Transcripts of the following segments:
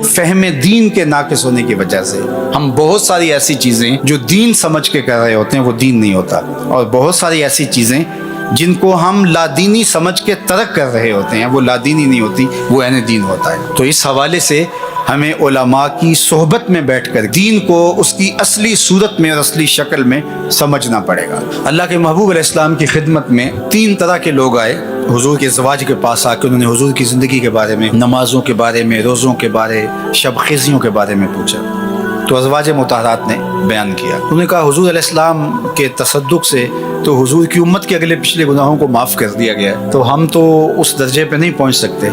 فہم دین کے ناقص ہونے کی وجہ سے ہم بہت ساری ایسی چیزیں جو دین سمجھ کے کر رہے ہوتے ہیں وہ دین نہیں ہوتا، اور بہت ساری ایسی چیزیں جن کو ہم لادینی سمجھ کے ترک کر رہے ہوتے ہیں وہ لادینی نہیں ہوتی، وہ عین دین ہوتا ہے۔ تو اس حوالے سے ہمیں علماء کی صحبت میں بیٹھ کر دین کو اس کی اصلی صورت میں اور اصلی شکل میں سمجھنا پڑے گا۔ اللہ کے محبوب علیہ السلام کی خدمت میں 3 طرح کے لوگ آئے حضور کے زواج کے پاس آ کے، انہوں نے حضور کی زندگی کے بارے میں، نمازوں کے بارے میں، روزوں کے بارے، شب خیزیوں کے بارے میں پوچھا۔ تو ازواج مطہرات نے بیان کیا، انہوں نے کہا حضور علیہ السلام کے تصدق سے تو حضور کی امت کے اگلے پچھلے گناہوں کو معاف کر دیا گیا ہے، تو ہم تو اس درجے پہ نہیں پہنچ سکتے۔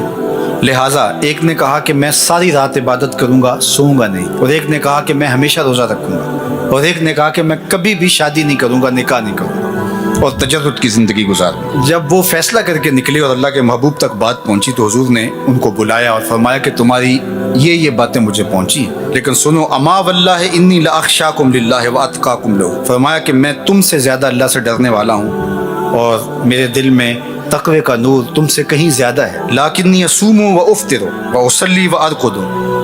لہٰذا ایک نے کہا کہ میں ساری رات عبادت کروں گا، سوؤں گا نہیں، اور ایک نے کہا کہ میں ہمیشہ روزہ رکھوں گا، اور ایک نے کہا کہ میں کبھی بھی شادی نہیں کروں گا، نکاح نہیں کروں گا اور تجرد کی زندگی گزاروں۔ جب وہ فیصلہ کر کے نکلے اور اللہ کے محبوب تک بات پہنچی تو حضور نے ان کو بلایا اور فرمایا کہ تمہاری یہ باتیں مجھے پہنچی، لیکن سنو، اما واللہ انی لاخشاکم للہ واتقاکم لہ، فرمایا کہ میں تم سے زیادہ اللہ سے ڈرنے والا ہوں اور میرے دل میں تقوی کا نور تم سے کہیں زیادہ ہے۔ لیکنی اصوم و افطر و اصلی و ارقد،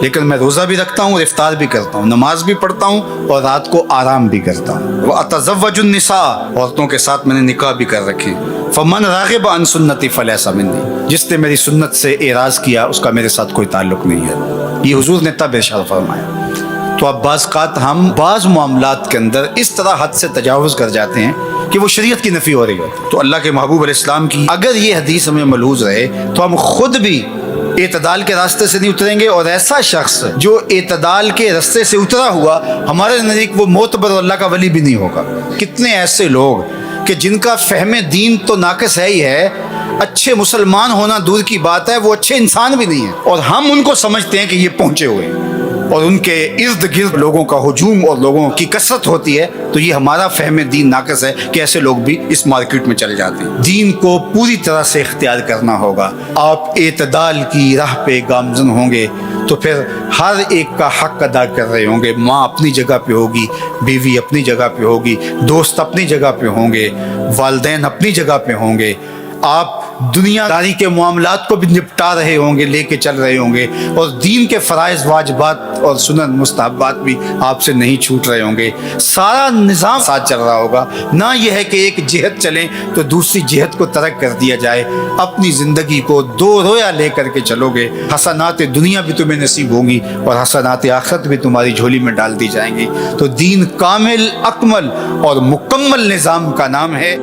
لیکن میں روزہ بھی رکھتا ہوں اور افطار بھی کرتا ہوں، نماز بھی پڑھتا ہوں اور رات کو آرام بھی کرتا ہوں۔ واتزوج النساء، عورتوں کے ساتھ میں نے نکاح بھی کر رکھے۔ فمن راغب عن سنتی فلیس منی، جس نے میری سنت سے اعراض کیا اس کا میرے ساتھ کوئی تعلق نہیں ہے۔ یہ حضور نے تب ارشاد فرمایا۔ تو اب بعض اوقات ہم بعض معاملات کے اندر اس طرح حد سے تجاوز کر جاتے ہیں کہ وہ شریعت کی نفی ہو رہی ہوتی ہے۔ تو اللہ کے محبوب علیہ السلام کی اگر یہ حدیث ہمیں ملحوظ رہے تو ہم خود بھی اعتدال کے راستے سے نہیں اتریں گے، اور ایسا شخص جو اعتدال کے راستے سے اترا ہوا ہمارے نزدیک وہ معتبر اللہ کا ولی بھی نہیں ہوگا۔ کتنے ایسے لوگ کہ جن کا فہم دین تو ناقص ہے ہی ہے، اچھے مسلمان ہونا دور کی بات ہے، وہ اچھے انسان بھی نہیں ہیں، اور ہم ان کو سمجھتے ہیں کہ یہ پہنچے ہوئے ہیں، اور ان کے ارد گرد لوگوں کا ہجوم اور لوگوں کی کثرت ہوتی ہے، تو یہ ہمارا فہم دین ناقص ہے کہ ایسے لوگ بھی اس مارکیٹ میں چلے جاتے ہیں۔ دین کو پوری طرح سے اختیار کرنا ہوگا۔ آپ اعتدال کی راہ پہ گامزن ہوں گے تو پھر ہر ایک کا حق ادا کر رہے ہوں گے۔ ماں اپنی جگہ پہ ہوگی، بیوی اپنی جگہ پہ ہوگی، دوست اپنی جگہ پہ ہوں گے، والدین اپنی جگہ پہ ہوں گے، آپ دنیا داری کے معاملات کو بھی نپٹا رہے ہوں گے، لے کے چل رہے ہوں گے، اور دین کے فرائض واجبات اور سنن مستحبات بھی آپ سے نہیں چھوٹ رہے ہوں گے۔ سارا نظام ساتھ چل رہا ہوگا، نہ یہ ہے کہ ایک جہت چلیں تو دوسری جہت کو ترک کر دیا جائے۔ اپنی زندگی کو دو رویا لے کر کے چلو گے، حسنات دنیا بھی تمہیں نصیب ہوں گی اور حسنات آخرت بھی تمہاری جھولی میں ڈال دی جائیں گی۔ تو دین کامل، اکمل اور مکمل نظام کا نام ہے۔